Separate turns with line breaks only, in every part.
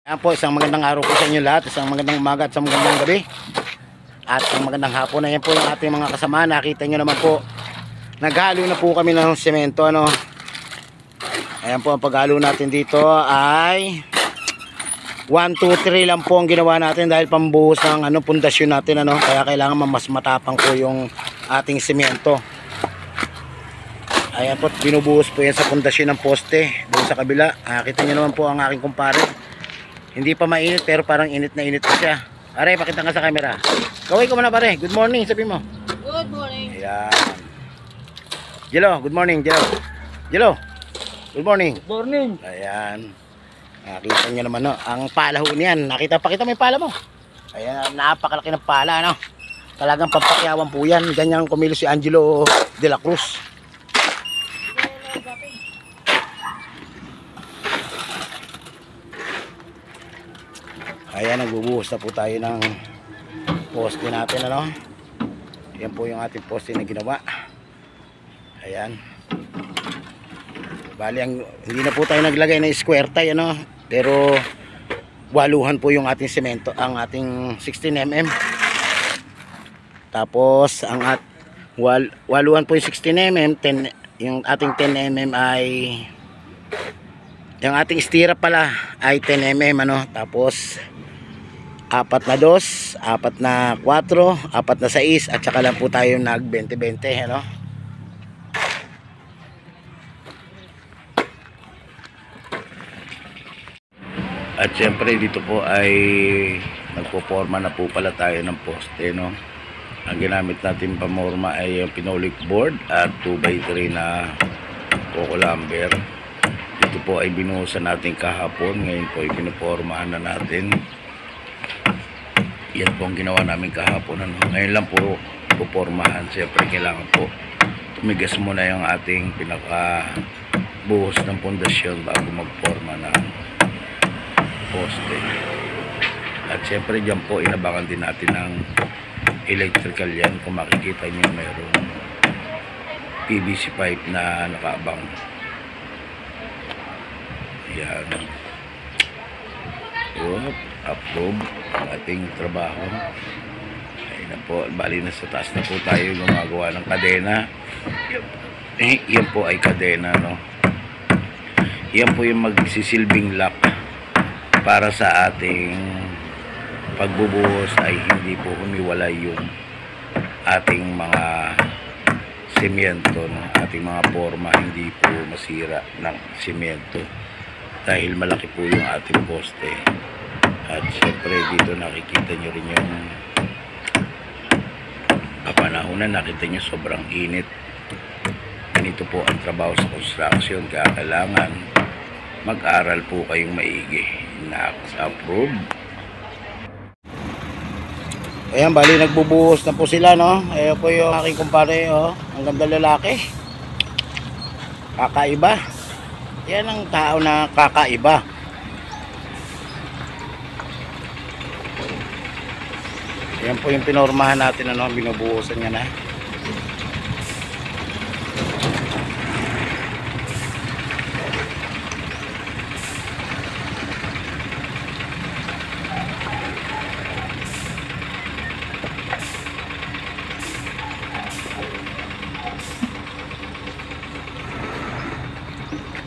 Ayan po, isang magandang araw po sa inyo lahat. Isang magandang umaga at isang magandang gabi. At isang magandang hapon. Ayan po yung ating mga kasama. Nakita nyo naman po, naghalo na po kami ng semento. Ano? Ayan po, ang paghalo natin dito ay 1, 2, 3 lang po ang ginawa natin dahil pambuhos ng pundasyon natin. Kaya kailangan mas matapang po yung ating semento. Ayan po, binubuhos po yan sa pundasyon ng poste doon sa kabila. Kita nyo naman po ang aking kumpare. Hindi pa mainit pero parang init na siya. Pare, pakita nga sa camera. Kaway ko muna pare. Good morning, sabi mo.
Good morning.
Ayan. Jello, good morning, Jello. Jello, good morning.
Good morning.
Ayan. Nakita nyo naman, no? Ang pala ho niyan. Pakita mo yung pala mo. Ayan, napakalaki ng pala, no? Talagang pampakyawan po yan. Ganyan kumilos si Angelo de la Cruz. Ayan, nagbubuhos na po tayo ng poste natin, ano? Yan po yung ating poste na ginawa. Ayan. Bali, hindi na po tayo naglagay ng square tie, ano? Pero waluhan po yung ating semento, ang ating 16mm. Tapos ang waluhan po yung 16mm, yung ating 10mm ay yung ating stirrup pala ay 10mm, ano? Tapos 4 na 2, 4 na 4, 4 na 6 at saka lang po tayo nag 20-20, ano? At syempre dito po ay nagpo-forma na po pala tayo ng poste, no? Ang ginamit natin pamorma ay yung pinolik board at 2x3 na coco lumber. Dito po ay binuhusan natin kahapon. Ngayon po ay pinopormahan na natin. Yan po ang ginawa namin kahapon, ano? Ngayon lang po pupormahan. Siyempre kailangan po tumigas muna yung ating pinakabuhos ng pundasyon bago magporma ng poste. At siyempre dyan po inabangan din natin ng electrical yan. Kung makikita nyo mayroong PVC pipe na nakaabang. Yan. Approve ang ating trabaho. Ayun na po, bali na sa taas na po tayo gumagawa ng kadena. Yan po ay kadena, no? Yan po yung magsisilbing lock para sa ating pagbubuhos ay hindi po humiwalay yung ating mga semento, no? Ating mga forma hindi po masira ng semento dahil malaki po yung ating poste. At syempre dito nakikita nyo rin yung kapanahonan. Nakita nyo sobrang init. Ganito po ang trabaho sa construction, kaya kailangan mag-aral po kayong maigi. Approve. Ayan, bali nagbubuhos na po sila, no? Ayan po yung aking kumpare, oh. Ang ganda lalaki. Kakaiba. Yan ang tao na kakaiba. Yan po yung pinormahan natin, ano, binubuhusan niya na.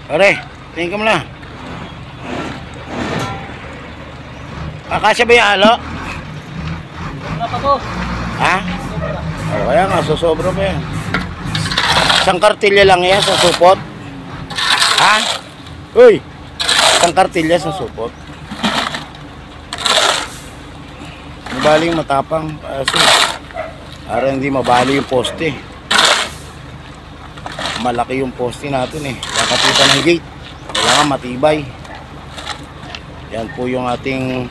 Pare, tingin ka mo na. Akasya ba yung alo?
Wala pa po.
Ha? O, kaya nga, susobra pa yan. Isang kartilya lang yan sa supot. Ha? Uy! Isang kartilya sa supot. Mabaling matapang. Kasi, para hindi mabali yung poste. Malaki yung poste natin, eh. Kakapitan ng gate. Kailangan matibay. Yan po yung ating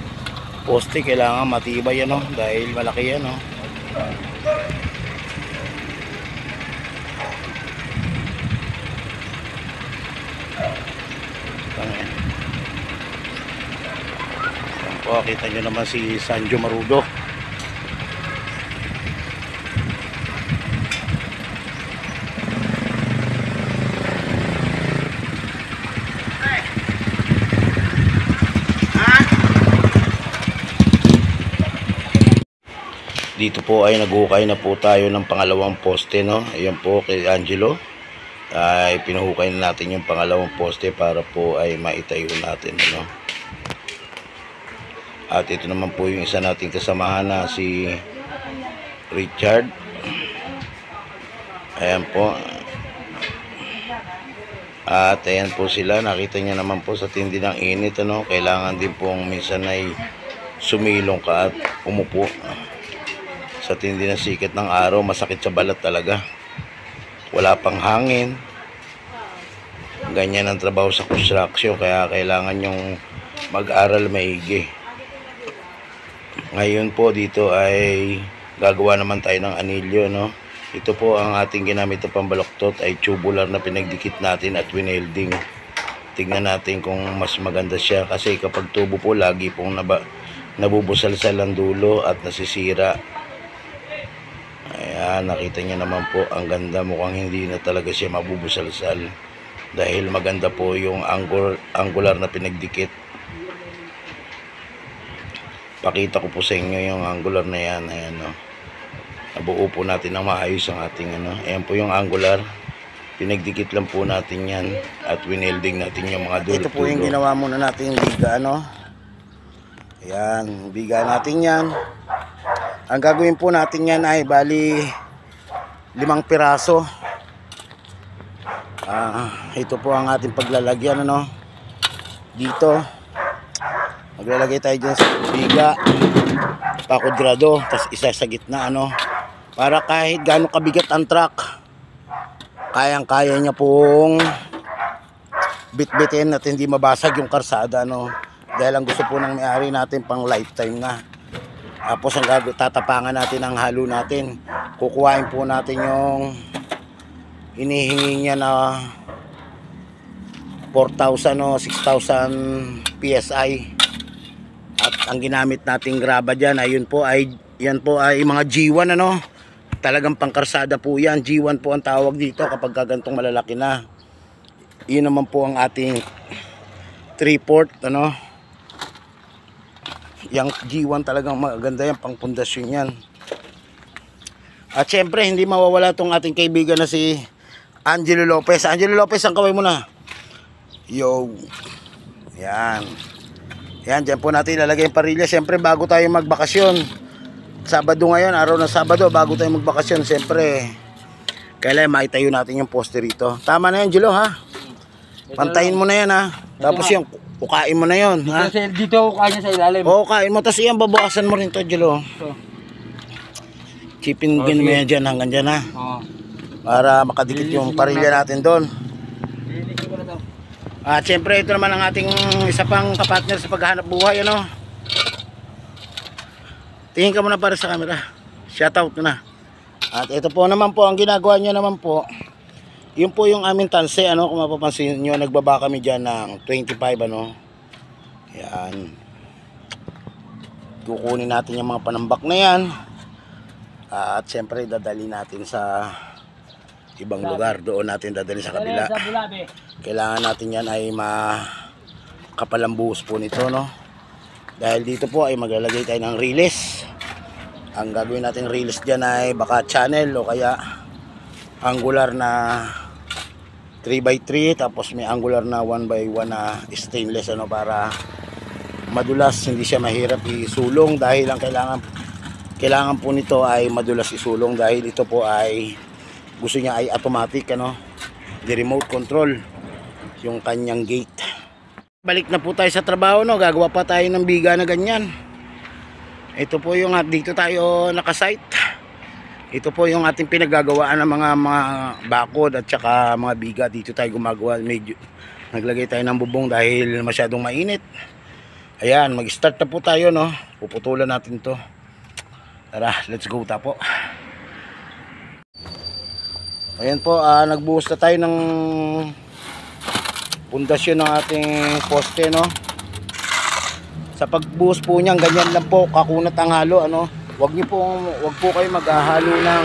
poste, kailangan matibay, ano, dahil malaki yan, no? Yan po, kita nyo naman si Sanjo Marudo. Ha? Dito po ay naghukay na po tayo ng pangalawang poste, no? Ayan po kay Angelo. Ay pinuhukay na natin yung pangalawang poste para po ay maitayo natin, ano? At ito naman po yung isa nating kasamahan na si Richard. Ayan po. At ayan po sila, nakita niya naman po sa tindi ng init, ano? Kailangan din pong minsan ay sumilong ka at umupo. Sa tindi ng sikat ng araw, masakit sa balat talaga. Wala pang hangin. Ganyan ang trabaho sa construction, kaya kailangan yung mag-aral maigi. Ngayon po dito ay gagawa naman tayo ng anilyo, no? Ito po ang ating ginamit na pambaloktot ay tubular na pinagdikit natin at winelding. Tingnan natin kung mas maganda siya kasi kapag tubo po lagi pong nabubusalsal ang dulo at nasisira. Ayan, nakita niyo naman po ang ganda, mukhang hindi na talaga siya mabubusalsal dahil maganda po yung angular na pinagdikit. Pakita ko po sa inyo yung angular na yan. Ayan, no? Nabuo po natin ng maayos ang ating ano. Ayan po yung angular. Pinagdikit lang po natin yan at winelding natin yung mga dulo. Ito po yung ginawa muna natin biga, ano. Ayan, biga natin yan. Ang gagawin po natin yan ay bali 5 piraso. Ito po ang ating paglalagyan, ano. Dito maglalagay tayo dyan sa biga pakudrado, tapos isa sa gitna, ano, para kahit gaano kabigat ang truck, kayang-kaya niya pong bitbitin at hindi mabasag yung karsada, no, dahil ang gusto po ng may-ari natin pang lifetime na. Tapos ang tatapangan natin ang halo natin, kukuhain po natin yung inihingi niya na 4,000 o 6,000 PSI. At ang ginamit nating graba dyan ay yan po ay mga G1, ano. Talagang pangkarsada po yan. G1 po ang tawag dito kapag gantong malalaki na. Yun naman po ang ating 3/4, ano. Yang G1 talagang maganda yan, pang pundasyon yan. At syempre hindi mawawala tong ating kaibigan na si Angelo Lopez. Angelo Lopez, ang kaway mo na. Yo. Yan. Yan, dyan po natin ilalagay yung parilya. Siyempre, bago tayo magbakasyon, Sabado ngayon, araw ng Sabado, bago tayo magbakasyon, siyempre, kailangan maitayo natin yung poste rito. Tama na yan, Jilo, ha? Pantayin mo na yan, ha? Tapos yung, ukain mo na yun, ha?
Dito kanya sa ilalim.
Oo, ukain mo. Tapos yan, babawasan mo rin to, Jilo. Chipin mo yan dyan, hanggang dyan, ha? Para makadikit yung parilya natin doon. At syempre ito naman ang ating isa pang kapartner sa paghahanap buhay, ano. Tingin ka muna para sa camera. Shoutout na. At ito po naman po ang ginagawa niya naman po. Yun po yung aming tanse, ano, kung mapapansin niyo, nagbaba kami diyan ng 25, ano. Yan. Kukunin natin yung mga panambak na yan. At syempre dadali natin sa ibang lugar, doon natin dadali sa kabila. Kailangan natin yan ay makapalambuhos po nito, no, dahil dito po ay maglalagay tayo ng release. Ang gagawin natin release dyan ay baka channel o kaya angular na 3x3, tapos may angular na 1x1 na stainless, ano, para madulas, hindi siya mahirap isulong, dahil ang kailangan po nito ay madulas isulong, dahil ito po ay gusto niya ay automatic, ano, the remote control yung kanyang gate. Balik na po tayo sa trabaho, no. Gagawa pa tayo ng biga na ganyan. Ito po yung dito tayo nakasite. Ito po yung ating pinaggagawaan ng mga bakod at saka mga biga. Dito tayo gumagawa. Medyo naglagay tayo ng bubong dahil masyadong mainit. Ayan, mag-start na po tayo, no. Puputulan natin to. Tara, let's go tapo. Ayan po, nagbuhos na tayo ng pundasyon ng ating poste, no. Sa pagbuhos po niyan, ganyan lang po, kakunat ang halo, ano. Wag po kayo maghahalo ng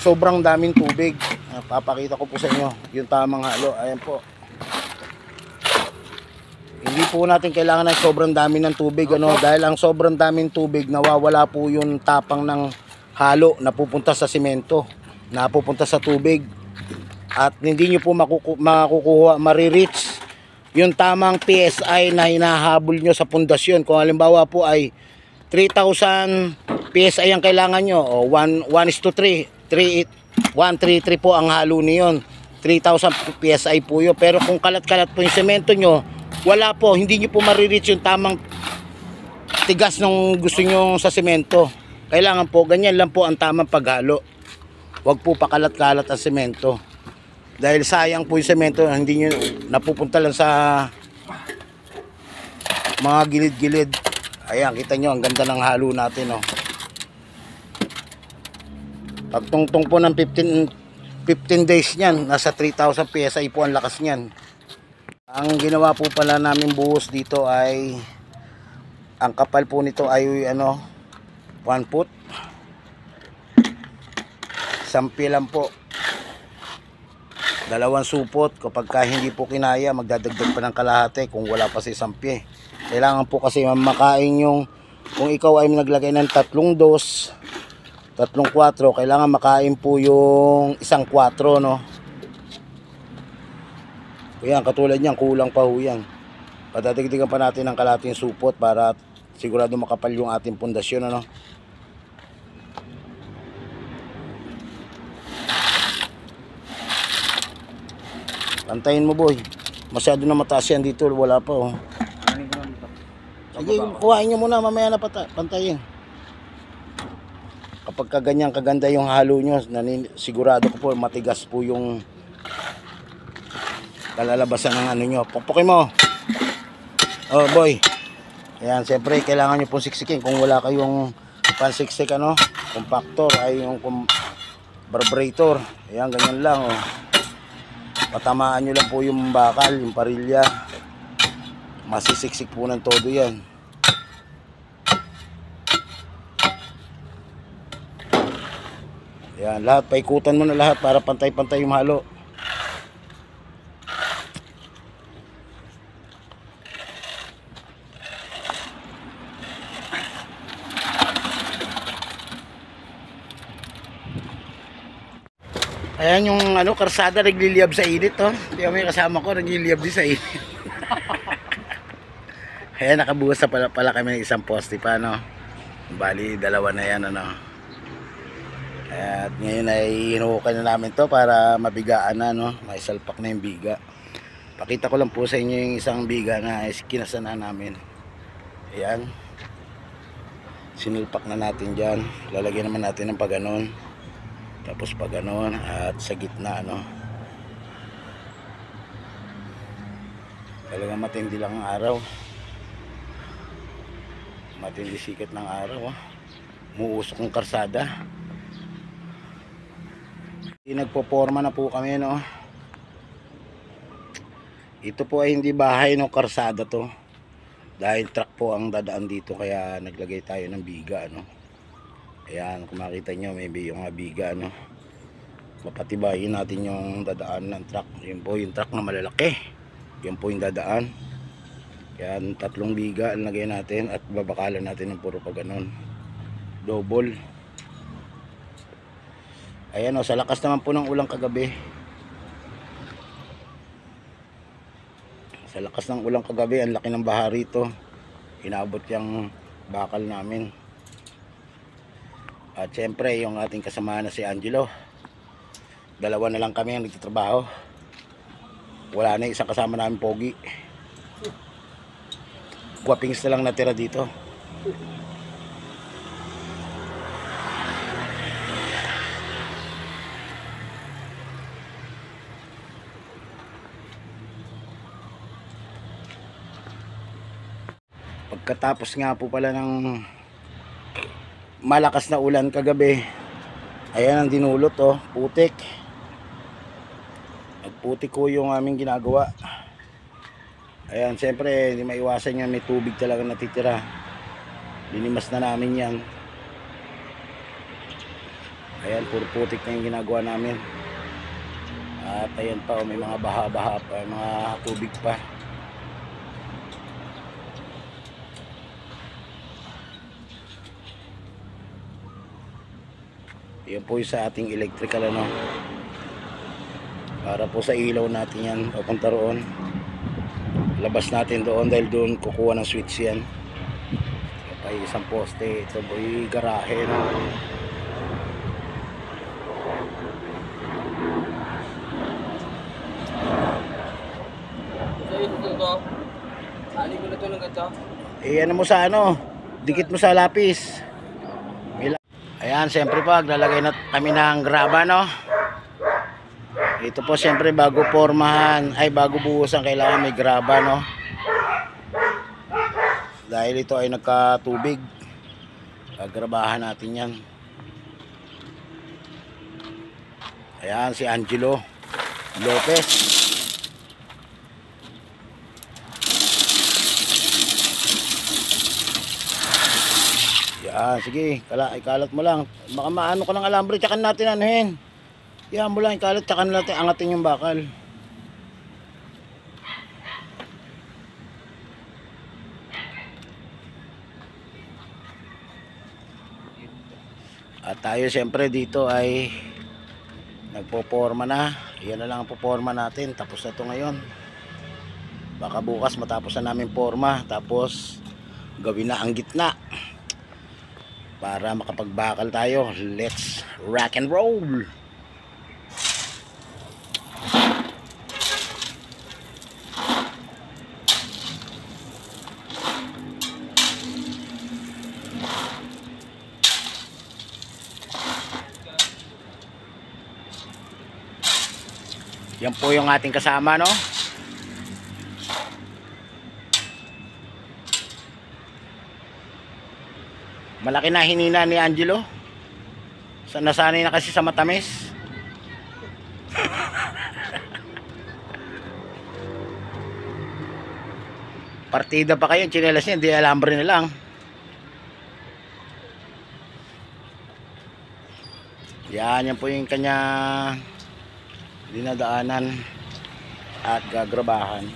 sobrang daming tubig. Papakita ko po sa inyo yung tamang halo. Ayan po.
Hindi po natin kailangan ng sobrang dami ng tubig, ano, dahil ang sobrang daming tubig, nawawala po yung tapang ng halo na pupunta sa simento, na pupunta sa tubig, at hindi nyo po makukuha, marireach yung tamang PSI na hinahabol nyo sa pundasyon. Kung halimbawa po ay 3,000 PSI ang kailangan nyo, o 1:3, 133 po ang halo niyon, 3,000 PSI po yun. Pero kung kalat-kalat po yung semento nyo, wala po, hindi nyo po marireach yung tamang tigas ng gusto nyo sa semento. Kailangan po, ganyan lang po ang tamang paghalo. Huwag po pakalat-kalat ang semento. Dahil sayang po yung semento, hindi nyo napupunta lang sa mga gilid-gilid. Ayan, kita nyo, ang ganda ng halo natin, oh. Pagtungtong po ng 15 days niyan, nasa 3,000 PSI po ang lakas niyan. Ang ginawa po pala namin buhos dito ay, ang kapal po nito ay 1 foot. Sampi lang po. 2 supot. Kapag hindi po kinaya, magdadagdag pa ng kalahati kung wala pa si sampi. Kailangan po kasi makain yung, kung ikaw ay naglagay ng 3 dos, 3 4, kailangan makain po yung 1 4, no? Ayan, katulad niyan, kulang pa ho yan. Patadagdagan pa natin ng kalahating supot para sigurado makapal yung ating pundasyon, ano? Pantayin mo, boy. Masyado na mataas yan dito, wala pa, oh. Sige, kuhain nyo muna, mamaya na pantayin. Kapag kaganyan kaganda yung halo nyo, sigurado ko po matigas po yung kalalabasan ng ano nyo. Pukpukin mo. Oh, boy. Ayan, siyempre kailangan nyo pong siksikin. Kung wala kayong pansiksik, ano, compactor ay yung vibrator. Ayan, ganyan lang, oh. Patamaan nyo lang po yung bakal, yung parilya. Masisiksik po ng todo yan. Ayan, lahat, paikutan mo na lahat para pantay-pantay yung halo. Ayan yung karsada nagliliyab sa init, oh. Kaya may kasama ko nagliliyab din sa init. Ayan, nakabuhos na pala kami ng isang poste pa, no. Bali, 2 na yan, ano. At ngayon ay hinuhukay na namin to para mabigaan na, no. May salpak na yung biga. Pakita ko lang po sa inyo yung isang biga na kinasanaan namin. Ayan. Sinulpak na natin dyan. Lalagyan naman natin ng paganon. Tapos paganon at sa gitna, ano. Talagang matindi lang ang araw. Matindi sikat ng araw, oh. Muusok ng karsada. Nagpoporma na po kami, no. Ito po ay hindi bahay, no, karsada to. Dahil truck po ang dadaan dito, kaya naglagay tayo ng biga, no. Ayan, kung makita nyo, maybe yung biga, no. Mapatibayin natin yung dadaan ng truck. Yun po yung truck na malalaki. Yun po yung dadaan. Yan, 3 biga ang lagay natin at babakalan natin ng puro pa ganon. Double. Ayan, o, sa lakas naman po ng ulang kagabi. Sa lakas ng ulang kagabi, ang laki ng baha rito. Inabot yung bakal namin. At syempre, yung ating kasama na si Angelo. 2 na lang kami ang nagtatrabaho. Wala na isang kasama namin, pogi. Guwapings na lang natira dito. Pagkatapos nga po pala ng malakas na ulan kagabi, ayan ang dinulot, oh, putik. Nagputik ko yung aming ginagawa. Ayan, siyempre hindi maiwasan yan, may tubig talaga natitira. Linimas na namin yan. Ayan, puro putik na yung ginagawa namin. At ayan pa, oh, may mga baha-baha pa, mga tubig pa. Yan po yung sa ating electrical ano. Para po sa ilaw natin yan, papunta roon. Labas natin doon dahil doon kukuha ng switch yan. Ay isang poste, ito po yung garahe no.
So, ito to. Ali ko na to ng ganito.
Ano mo sa ano, dikit mo sa lapis. Ayan, siyempre po, naglalagay na kami ng graba, no? Ito po, siyempre, bago formahan, ay bago buhusan, kailangan may graba, no? Dahil ito ay nagkatubig. Grabahan natin yan. Ayan, si Angelo Lopez. Yan, sige, ikalat mo lang. Baka maano ka ng alambre, tsakan natin anuhin. Yan mo lang, ikalat, tsakan natin, angatin yung bakal. At tayo siyempre dito ay nagpo-forma na. Yan na lang ang po-forma natin. Tapos na ito ngayon. Baka bukas matapos na namin forma. Tapos gawin na ang gitna. Para makapagbakal tayo. Let's rock and roll. Yan po yung ating kasama, no? Malaki na hinina ni Angelo. Nasanay na kasi sa matamis. Partida pa kayo, tsinelas niya, hindi alambre na lang. Yan po yung kanya dinadaanan at gagrabahan.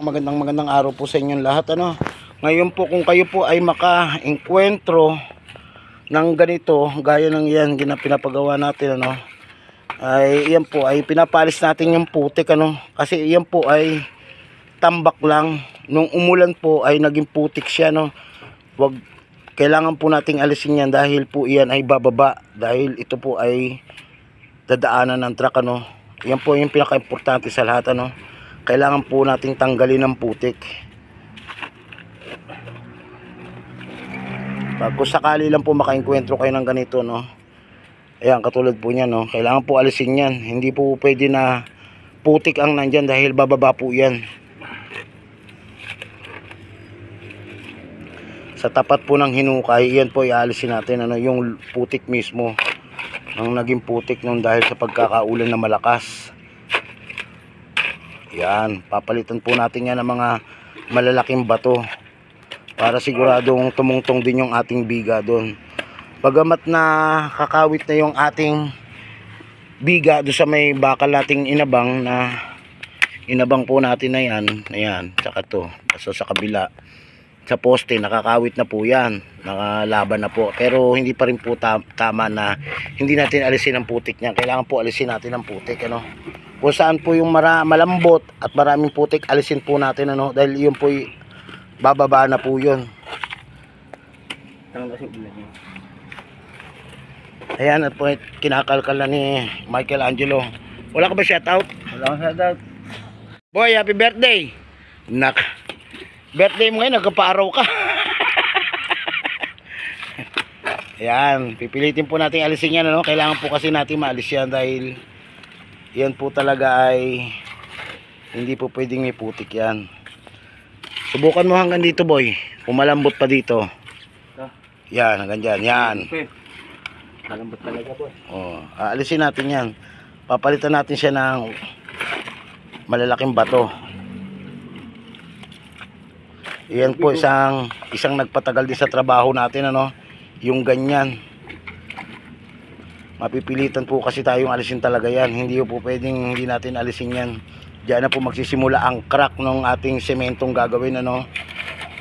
Magandang araw po sa inyong lahat, ano. Ngayon po, kung kayo po ay maka-engkwentro ng ganito, gaya ng yan pinapagawa natin, ano, ay yan po ay pinapalis natin yung putik, ano, kasi yan po ay tambak lang. Nung umulan po ay naging putik siya, no. Kailangan po nating alisin yan dahil po yan ay bababa, dahil ito po ay dadaanan ng truck, ano. Yan po yung pinaka-importante sa lahat, ano. Kailangan po nating tanggalin ang putik. Kung sakali lang po makaengkwentro kayo ng ganito, no. Ayan, katulad po niyan, no. Kailangan po alisin yan. Hindi po pwede na putik ang nandyan dahil bababa po yan. Sa tapat po ng hinukay, yan po ialisin natin, ano, yung putik mismo. Ang naging putik nung dahil sa pagkakaulan na malakas. Yan, papalitan po natin yan ng mga malalaking bato para siguradong tumungtong din yung ating biga doon. Bagamat na kakawit na yung ating biga doon sa may bakal nating inabang po natin na yan, ayan, saka to, sa kabila sa poste, nakakawit na po yan, nakalaban na po, pero hindi pa rin po tama na hindi natin alisin ang putik niya. Kailangan po alisin natin ang putik, ano. Kung saan po yung malambot at maraming putik, alisin po natin, ano, dahil yun po bababa na po yun. Ayan, at po kinakalkal na ni Michelangelo. Wala ka ba shoutout?
Wala akong shoutout.
Boy, happy birthday. Birthday mo ngayon, nagkapaaraw ka. Ayan, pipilitin po natin alisin yan, ano? Kailangan po kasi natin maalis yan dahil yan po talaga ay hindi po pwedeng may putik yan. Subukan mo hanggang dito, boy. Pumalambot pa dito. Yan, hanggang dyan. Yan.
Malambot talaga, boy.
Oh, aalisin natin yan. Papalitan natin siya ng malalaking bato. Yan po isang nagpatagal din sa trabaho natin, ano, yung ganyan. Mapipilitan po kasi tayong alisin talaga yan. Hindi po pwedeng hindi natin alisin yan. Diyan na po magsisimula ang crack ng ating sementong gagawin, ano.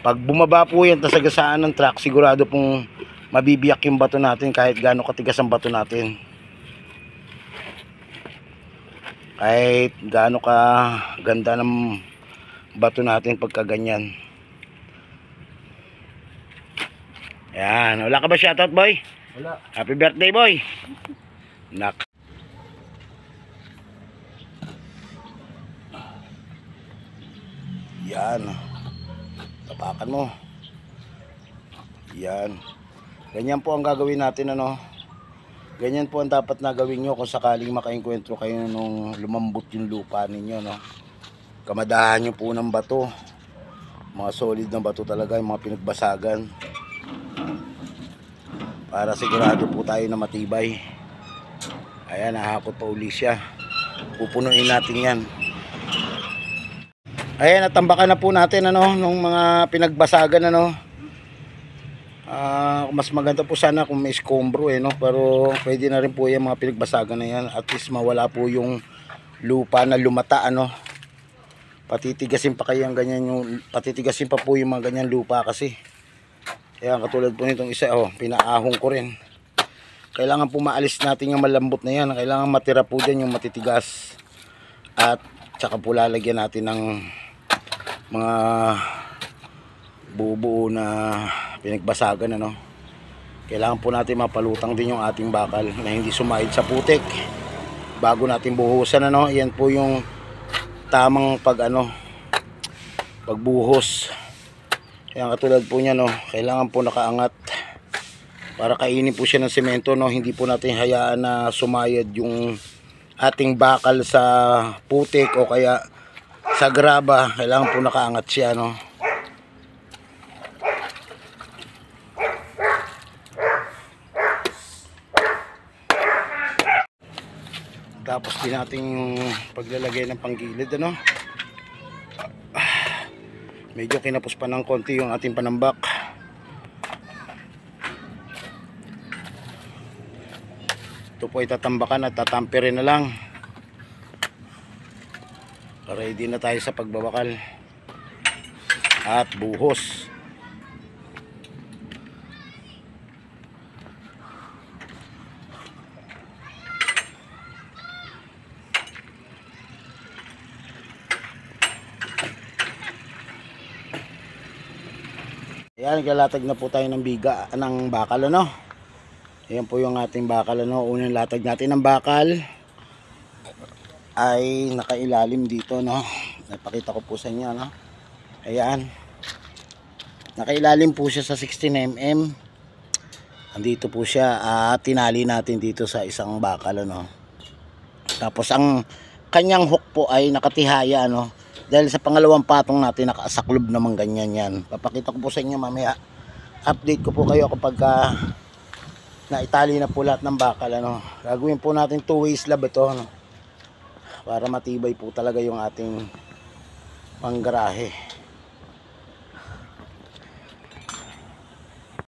Pag bumaba po yan sa sagasaan ng truck, sigurado pong mabibiyak yung bato natin kahit gaano katigas ang bato natin. Kahit gaano ka ganda ng bato natin pagka ganyan. Yan, wala ka ba shoutout, boy?
Wala.
Happy birthday, boy. Nak. Yan. Tapakan mo. Yan. Ganyan po ang gagawin natin, ano. Ganyan po ang dapat na gawin nyo kung sakaling makaengkwentro kayo nung lumambot yung lupa ninyo, no. Kamadahan nyo po ng bato. Mga solid na bato talaga, yung mga pinagbasagan. Para sigurado po tayo na matibay. Ayan, nahakot pa uli siya. Pupunuin natin yan. Ayan, natambakan na po natin, ano, nung mga pinagbasagan, ano. Mas maganda po sana kung may skombro, no. Pero pwede na rin po yung mga pinagbasagan na yan. At least mawala po yung lupa na lumata, ano. Patitigasin pa kayo ang ganyan yung, patitigasin pa po yung mga ganyan lupa kasi. Ayan, katulad po nitong isa, pinaahong ko rin. Kailangan po maalis natin yung malambot na yan. Kailangan matira po dyan yung matitigas. At tsaka po lalagyan natin ng mga buo-buo na pinagbasagan, ano. Kailangan po natin mapalutang din yung ating bakal na hindi sumahid sa putik bago natin buhusan, ano. Yan po yung tamang pagbuhos. Ayan, katulad po niya, no, kailangan po nakaangat para kainin po siya ng semento, no. Hindi po natin hayaan na sumayad yung ating bakal sa putik o kaya sa graba. Kailangan po nakaangat siya, no. Tapos din natin yung paglalagay ng panggilid, ano. Medyo kinapos pa ng konti yung ating panambak. Ito po ay tatambakan at tatampirin na lang. Ready na tayo sa pagbabakal at buhos. Ayan, naglalatag na po tayo ng biga ng bakal, ano. Ayan po yung ating bakal, ano. Unang latag natin ng bakal ay nakailalim dito, no. Napakita ko po sa inyo, no. Ayan. Nakailalim po siya sa 16 mm. Andito po siya, tinali natin dito sa isang bakal, ano. Tapos ang kanyang hook po ay nakatihaya, ano. Dahil sa pangalawang patong natin nakasaklob naman ganyan yan. Papakita ko po sa inyo mamaya. Update ko po kayo kapag naitali na po lahat ng bakal, ano. Gagawin po natin 2-way slab ito, ano, para matibay po talaga yung ating panggarahe.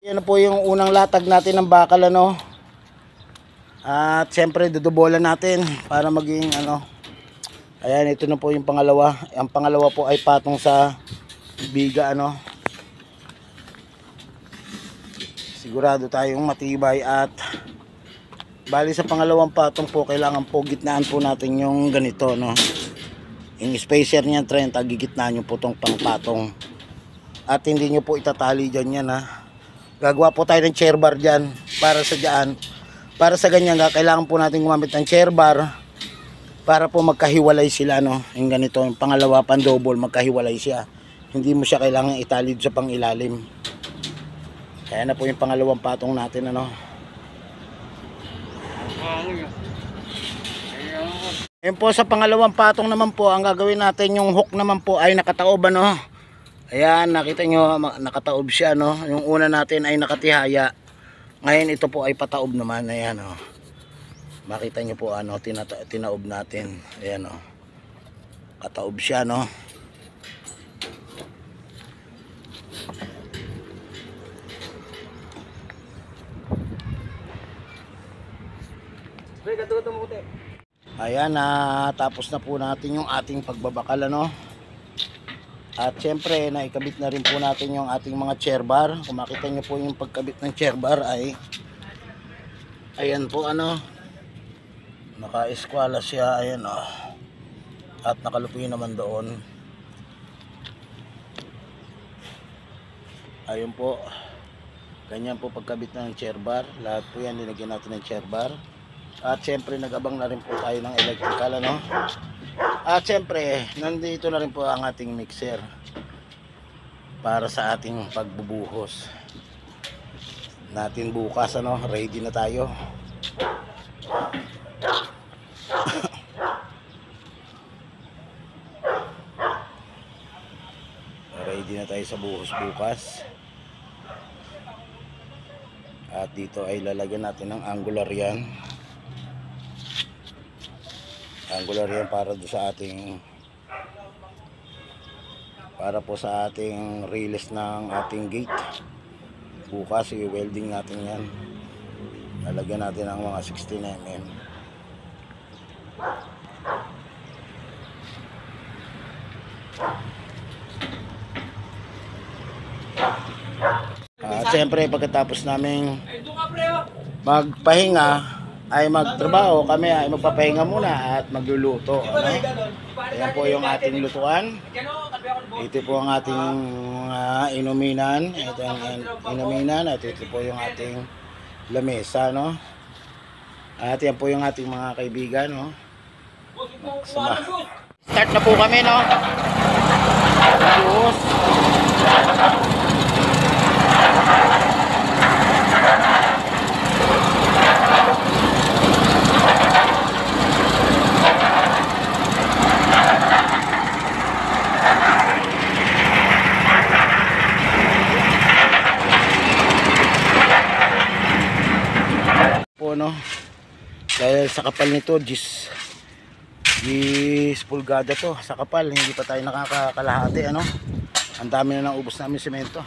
Yan po yung unang latag natin ng bakal, ano. At siyempre dudubolan natin para maging, ano. Ayan, ito na po yung pangalawa. Ang pangalawa po ay patong sa biga, ano. Sigurado tayong matibay at bali sa pangalawang patong po kailangan po gitnaan po natin yung ganito, no. Yung spacer niyan 30, gigitnaan nyo po tong pangpatong. At hindi nyo po itatali dyan yan, ha. Gagawa po tayo ng chair bar dyan para sa dyan. Para sa ganyan, kailangan po natin gumamit ng chair bar para po magkahiwalay sila, no. Yung ganito, yung pangalawa pang double, magkahiwalay siya. Hindi mo siya kailangan italid sa pangilalim. Kaya na po yung pangalawang patong natin, ano. Ayun po, sa pangalawang patong naman po, ang gagawin natin, yung hook naman po ay nakataob, ano. Ayan, nakita nyo, nakataob siya, no. Yung una natin ay nakatihaya. Ngayon ito po ay pataob naman, ayan, oh. Makita nyo po, ano, tinaob natin. Ayan, oh. Kataob siya, no.
Pre, gato mo kuti.
Ayan, tapos na po natin yung ating pagbabakal, ano. At syempre, naikabit na rin po natin yung ating mga chair bar. Kung makita nyo po yung pagkabit ng chair bar ay ayan po, ano, naka-eskwala siya, ayan, oh. At nakalupi naman doon. Ayun po, ganyan po pagkabit ng chair bar. Lahat po yan linagyan natin ng chair bar. At syempre nag-abang na rin po tayo ng electrical, ano. At syempre nandito na rin po ang ating mixer para sa ating pagbubuhos natin bukas, ano. Ready na tayo. Ready na tayo sa buhos bukas. At dito ay lalagyan natin ng angular yan. Angular yan para do sa ating, para po sa ating release ng ating gate. Bukas i-welding natin yan. Lalagyan natin ng mga 16mm. Siyempre pagkatapos namin magpahinga ay magtrabaho, kami ay magpapahinga muna at magluluto, ano? Ayan po yung ating lutuan. Ito po ang ating inuminan. Ito ang inuminan at ito po yung ating lamesa, no? At yan po yung ating mga kaibigan, no? Start na po kami, no? Buhos. No, dahil sa kapal nito 10 pulgada to sa kapal, hindi pa tayo nakakakalahati, ano. Ang dami na naubos namin semento,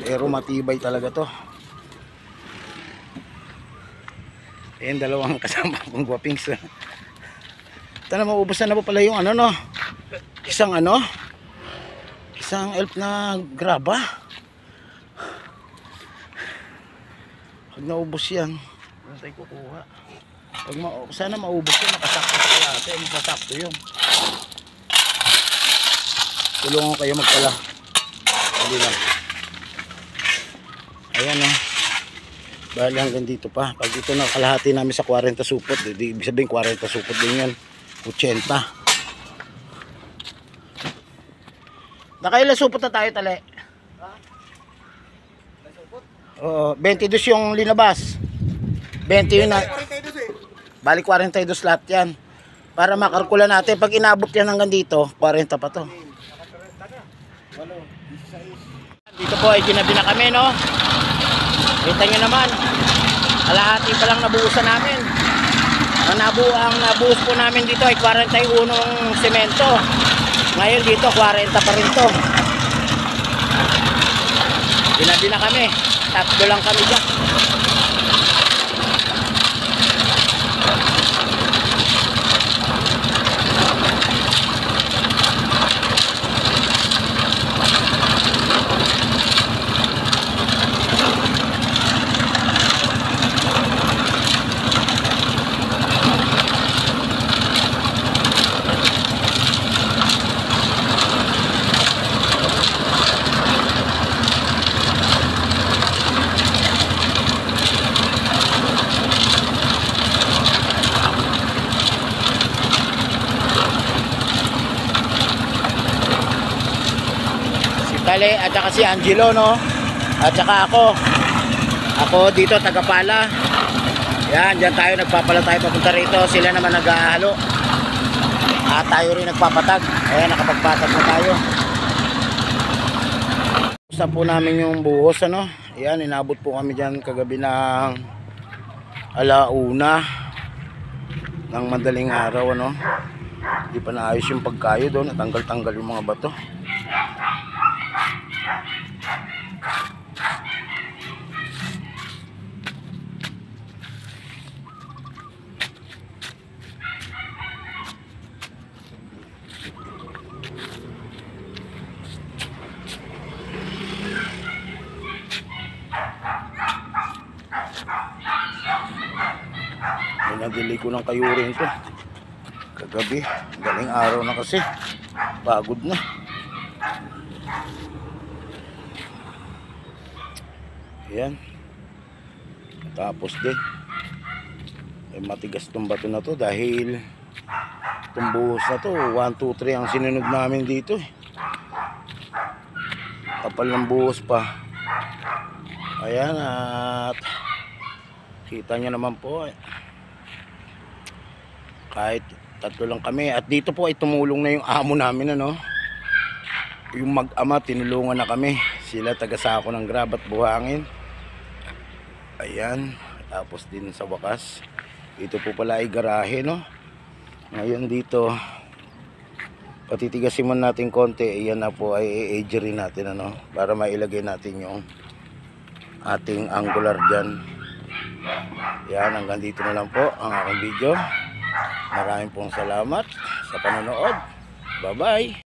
pero matibay talaga to. Ayan, dalawang kasama kong guwapings. Ito na, maubusan na po pala yung ano, no, isang elf na graba. Pag naubos yan, ano tayo kukuha? Sana maubos yan, nakasakto sa natin, masasakto yun. Tulungan kayo magpala. Hindi lang. Ayan, oh. Bali hanggang dito pa. Pag dito na kalahati namin sa 40 supot, ibig sabihin 40 supot din yan. 80. Nakailan supot na tayo, Tale? Oo, 22 yung linabas. 20 yun na. Bali 42 lahat yan. Para makalkula natin, pag inabot yan hanggang dito, 40 pa to. Dito po ay ginabi na kami, no. Kita nyo naman, kalahati pa lang nabuhusan namin. Ang nabuhos po namin dito ay 41 semento. Ngayon dito 40 pa rin to. Ginabi na kami. Tatlo lang kami dyan. Tale at saka si Angelo, no, at saka ako dito tagapala. Yan, dyan tayo nagpapala tayo papunta rito, sila naman naghahalo at tayo rin nagpapatag. Ayan, nakapagpatag na tayo. Gusto po namin yung buhos, ano. Ayan, inabot po kami dyan kagabi ng 1:00 ng madaling araw, ano. Hindi pa naayos yung pagkayo doon, natanggal-tanggal yung mga bato. Pinadili ko ng kayurin ko kagabi. Galing araw na kasi. Pagod na. Ayan. Tapos din. Ay matigas tong bato na to dahil itong buhos na to 1, 2, 3 ang sinunog namin dito eh. Kapal ng buhos pa. Ayan, at kita nyo naman po eh. Kahit tatlo lang kami. At dito po ay tumulong na yung amo namin, ano. Yung mag-ama tinulungan na kami. Sila taga-sako ng grab at buhangin. Ayan. Tapos din sa wakas, ito po pala ay garahe, no. Ngayon dito patitigasin man natin konti. Ayan na po ay i-edge rin natin, ano, para mailagay natin yung ating angular dyan. Yan, hanggang dito na lang po ang aking video. Maraming pong salamat sa panonood. Bye bye.